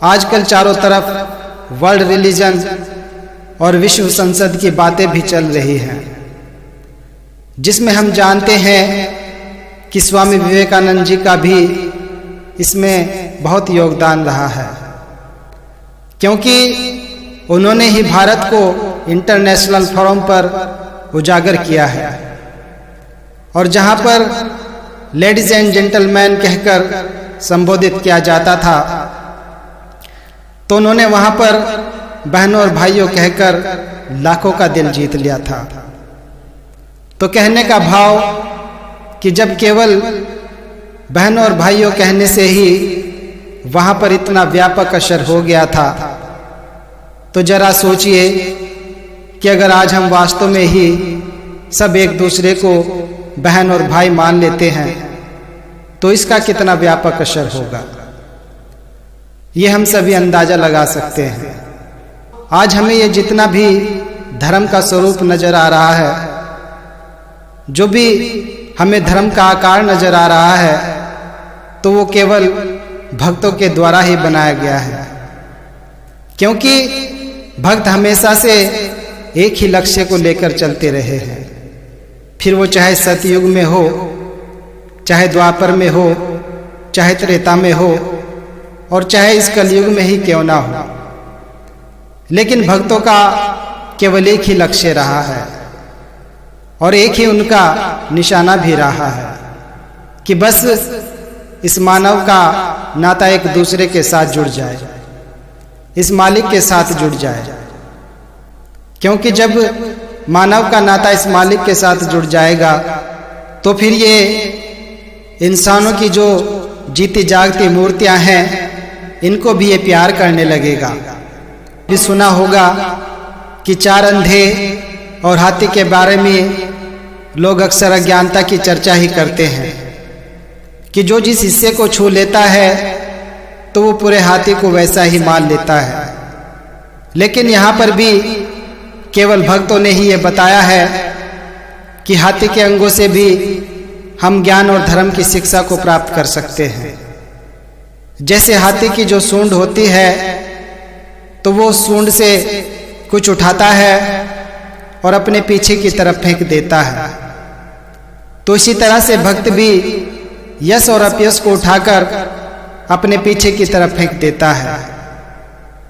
आजकल चारों तरफ वर्ल्ड रिलीजन और विश्व संसद की बातें भी चल रही हैं, जिसमें हम जानते हैं कि स्वामी विवेकानंद जी का भी इसमें बहुत योगदान रहा है, क्योंकि उन्होंने ही भारत को इंटरनेशनल फोरम पर उजागर किया है और जहां पर लेडीज एंड जेंटलमैन कहकर संबोधित किया जाता था, तो उन्होंने वहां पर बहनों और भाइयों कहकर लाखों का दिल जीत लिया था। तो कहने का भाव कि जब केवल बहनों और भाइयों कहने से ही वहां पर इतना व्यापक असर हो गया था, तो जरा सोचिए कि अगर आज हम वास्तव में ही सब एक दूसरे को बहन और भाई मान लेते हैं तो इसका कितना व्यापक असर होगा, ये हम सभी अंदाजा लगा सकते हैं। आज हमें ये जितना भी धर्म का स्वरूप नजर आ रहा है, जो भी हमें धर्म का आकार नजर आ रहा है, तो वो केवल भक्तों के द्वारा ही बनाया गया है, क्योंकि भक्त हमेशा से एक ही लक्ष्य को लेकर चलते रहे हैं। फिर वो चाहे सतयुग में हो, चाहे द्वापर में हो, चाहे त्रेता में हो और चाहे इस कलयुग में ही क्यों ना हो, लेकिन भक्तों का केवल एक ही लक्ष्य रहा है और एक ही उनका निशाना भी रहा है कि बस इस मानव का नाता एक दूसरे के साथ जुड़ जाए, इस मालिक के साथ जुड़ जाए। क्योंकि जब मानव का नाता इस मालिक के साथ जुड़ जाएगा तो फिर ये इंसानों की जो जीती जागती मूर्तियां हैं, इनको भी ये प्यार करने लगेगा। भी सुना होगा कि 4 अंधे और हाथी के बारे में लोग अक्सर अज्ञानता की चर्चा ही करते हैं कि जो जिस हिस्से को छू लेता है तो वो पूरे हाथी को वैसा ही मान लेता है। लेकिन यहाँ पर भी केवल भक्तों ने ही ये बताया है कि हाथी के अंगों से भी हम ज्ञान और धर्म की शिक्षा को प्राप्त कर सकते हैं। जैसे हाथी की जो सूंड होती है, तो वो सूंड से कुछ उठाता है और अपने पीछे की तरफ फेंक देता है, तो इसी तरह से भक्त भी यश और अपयश को उठाकर अपने पीछे की तरफ फेंक देता है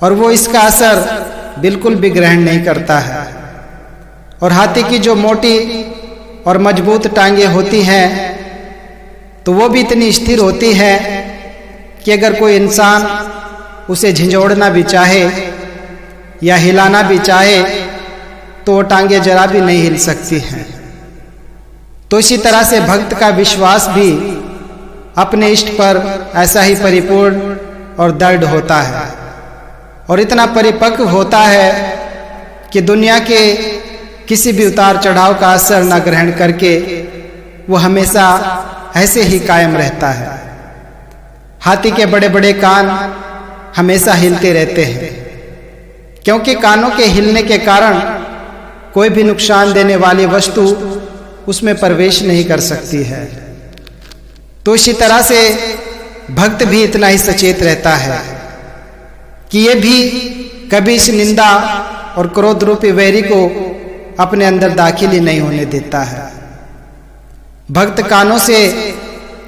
और वो इसका असर बिल्कुल भी ग्रहण नहीं करता है। और हाथी की जो मोटी और मजबूत टांगे होती हैं, तो वो भी इतनी स्थिर होती है कि अगर कोई इंसान उसे झिंझोड़ना भी चाहे या हिलाना भी चाहे तो वो टांगे जरा भी नहीं हिल सकती हैं। तो इसी तरह से भक्त का विश्वास भी अपने इष्ट पर ऐसा ही परिपूर्ण और दृढ़ होता है और इतना परिपक्व होता है कि दुनिया के किसी भी उतार चढ़ाव का असर न ग्रहण करके वो हमेशा ऐसे ही कायम रहता है। हाथी के बड़े बड़े कान हमेशा हिलते रहते हैं, क्योंकि कानों के हिलने के कारण कोई भी नुकसान देने वाली वस्तु उसमें प्रवेश नहीं कर सकती है। तो इसी तरह से भक्त भी इतना ही सचेत रहता है कि ये भी कभी इस निंदा और क्रोध रूपी वैरी को अपने अंदर दाखिल ही नहीं होने देता है। भक्त कानों से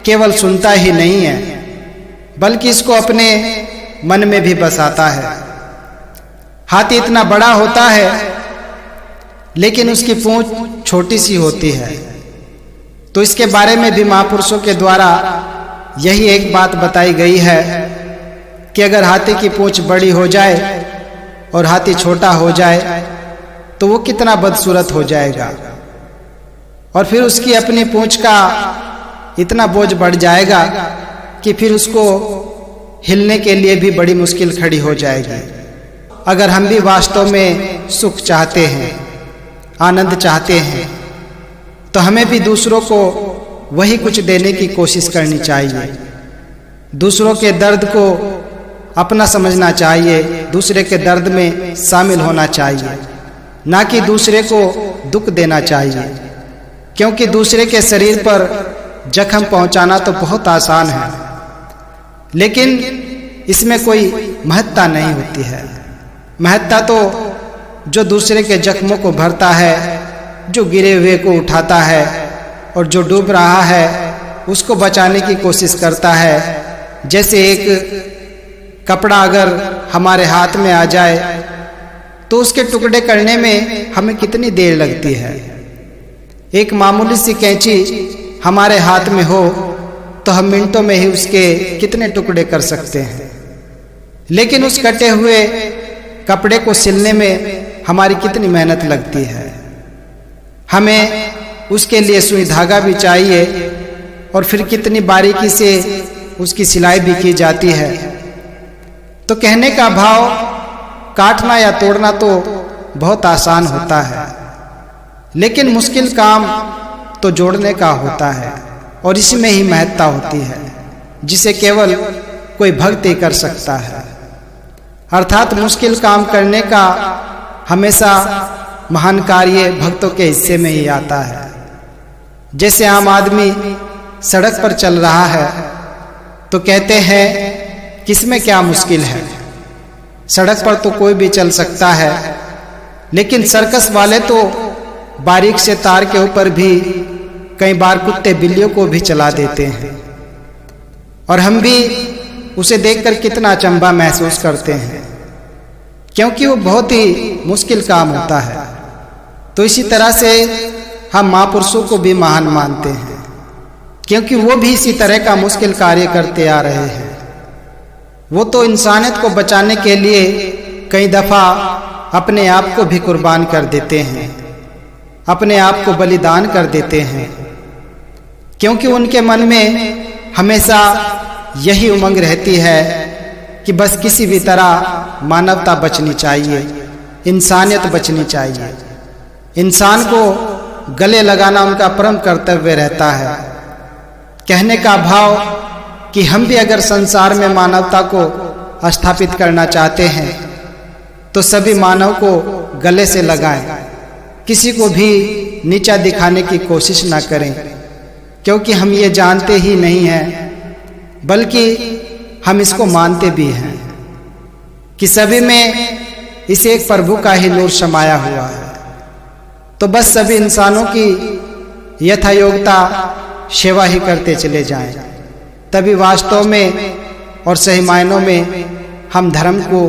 केवल सुनता ही नहीं है, बल्कि इसको अपने मन में भी बसाता है। हाथी इतना बड़ा होता है, लेकिन उसकी पूंछ छोटी सी होती है। तो इसके बारे में भी महापुरुषों के द्वारा यही एक बात बताई गई है कि अगर हाथी की पूंछ बड़ी हो जाए और हाथी छोटा हो जाए तो वो कितना बदसूरत हो जाएगा, और फिर उसकी अपनी पूंछ का इतना बोझ बढ़ जाएगा कि फिर उसको हिलने के लिए भी बड़ी मुश्किल खड़ी हो जाएगी। अगर हम भी वास्तव में सुख चाहते हैं, आनंद चाहते हैं, तो हमें भी दूसरों को वही कुछ देने की कोशिश करनी चाहिए। दूसरों के दर्द को अपना समझना चाहिए, दूसरे के दर्द में शामिल होना चाहिए, ना कि दूसरे को दुख देना चाहिए। क्योंकि दूसरे के शरीर पर जख्म पहुंचाना तो बहुत आसान है, लेकिन इसमें कोई महत्ता नहीं होती है। महत्ता तो जो दूसरे के जख्मों को भरता है, जो गिरे हुए को उठाता है और जो डूब रहा है उसको बचाने की कोशिश करता है। जैसे एक कपड़ा अगर हमारे हाथ में आ जाए तो उसके टुकड़े करने में हमें कितनी देर लगती है। एक मामूली सी कैंची हमारे हाथ में हो तो हम मिनटों में ही उसके कितने टुकड़े कर सकते हैं, लेकिन उस कटे हुए कपड़े को सिलने में हमारी कितनी मेहनत लगती है। हमें उसके लिए सुई धागा भी चाहिए और फिर कितनी बारीकी से उसकी सिलाई भी की जाती है। तो कहने का भाव, काटना या तोड़ना तो बहुत आसान होता है, लेकिन मुश्किल काम तो जोड़ने का होता है और इसमें ही महत्ता होती है, जिसे केवल कोई भक्त ही कर सकता है। अर्थात मुश्किल काम करने का हमेशा महान कार्य भक्तों के हिस्से में ही आता है। जैसे आम आदमी सड़क पर चल रहा है तो कहते हैं किसमें क्या मुश्किल है, सड़क पर तो कोई भी चल सकता है। लेकिन सर्कस वाले तो बारीक से तार के ऊपर भी कई बार कुत्ते बिल्लियों को भी चला देते हैं और हम भी उसे देखकर कितना अचंभा महसूस करते हैं, क्योंकि वो बहुत ही मुश्किल काम होता है। तो इसी तरह से हम महापुरुषों को भी महान मानते हैं, क्योंकि वो भी इसी तरह का मुश्किल कार्य करते आ रहे हैं। वो तो इंसानियत को बचाने के लिए कई दफा अपने आप को भी कुर्बान कर देते हैं, अपने आप को बलिदान कर देते हैं, क्योंकि उनके मन में हमेशा यही उमंग रहती है कि बस किसी भी तरह मानवता बचनी चाहिए, इंसानियत बचनी चाहिए। इंसान को गले लगाना उनका परम कर्तव्य रहता है। कहने का भाव कि हम भी अगर संसार में मानवता को स्थापित करना चाहते हैं तो सभी मानव को गले से लगाएं, किसी को भी नीचा दिखाने की कोशिश ना करें, क्योंकि हम ये जानते ही नहीं हैं, बल्कि हम इसको मानते भी हैं कि सभी में इस एक प्रभु का ही नूर समाया हुआ है। तो बस सभी इंसानों की यथा योग्यता सेवा ही करते चले जाएं, तभी वास्तव में और सही मायनों में हम धर्म को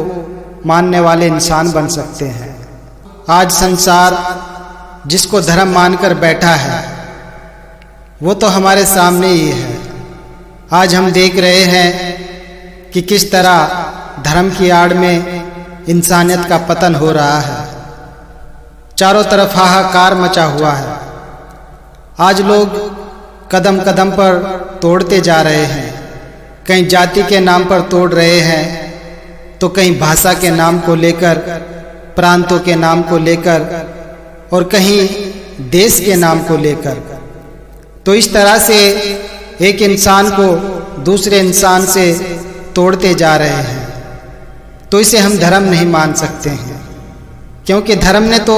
मानने वाले इंसान बन सकते हैं। आज संसार जिसको धर्म मानकर बैठा है वो तो हमारे सामने ही है। आज हम देख रहे हैं कि किस तरह धर्म की आड़ में इंसानियत का पतन हो रहा है। चारों तरफ हाहाकार मचा हुआ है। आज लोग कदम कदम पर तोड़ते जा रहे हैं, कहीं जाति के नाम पर तोड़ रहे हैं, तो कहीं भाषा के नाम को लेकर, प्रांतों के नाम को लेकर और कहीं देश के नाम को लेकर। तो इस तरह से एक इंसान को दूसरे इंसान से तोड़ते जा रहे हैं। तो इसे हम धर्म नहीं मान सकते हैं, क्योंकि धर्म ने तो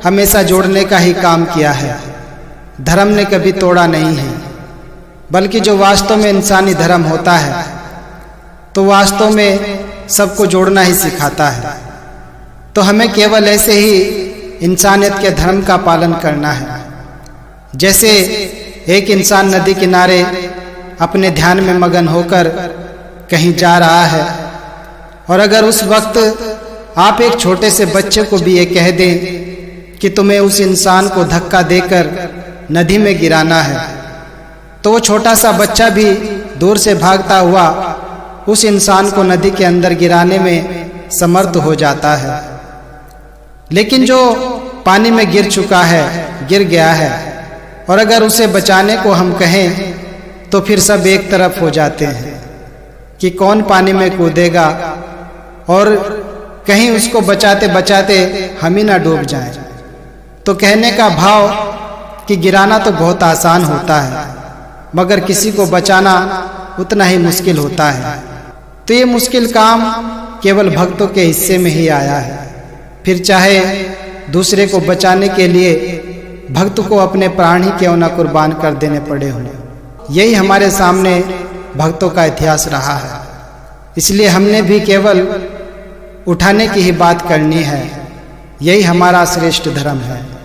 हमेशा जोड़ने का ही काम किया है, धर्म ने कभी तोड़ा नहीं है। बल्कि जो वास्तव में इंसानी धर्म होता है तो वास्तव में सबको जोड़ना ही सिखाता है। तो हमें केवल ऐसे ही इंसानियत के धर्म का पालन करना है। जैसे एक इंसान नदी किनारे अपने ध्यान में मगन होकर कहीं जा रहा है, और अगर उस वक्त आप एक छोटे से बच्चे को भी ये कह दें कि तुम्हें उस इंसान को धक्का देकर नदी में गिराना है, तो वो छोटा सा बच्चा भी दूर से भागता हुआ उस इंसान को नदी के अंदर गिराने में समर्थ हो जाता है। लेकिन जो पानी में गिर चुका है, गिर गया है, और अगर उसे बचाने को हम कहें तो फिर सब एक तरफ हो जाते हैं कि कौन पानी में कूदेगा, और कहीं उसको बचाते बचाते हम ही ना डूब जाएं। तो कहने का भाव कि गिराना तो बहुत आसान होता है, मगर किसी को बचाना उतना ही मुश्किल होता है। तो ये मुश्किल काम केवल भक्तों के हिस्से में ही आया है। फिर चाहे दूसरे को बचाने के लिए भक्त को अपने प्राण ही क्यों ना कुर्बान कर देने पड़े हों। यही हमारे सामने भक्तों का इतिहास रहा है। इसलिए हमने भी केवल उठाने की ही बात करनी है। यही हमारा श्रेष्ठ धर्म है।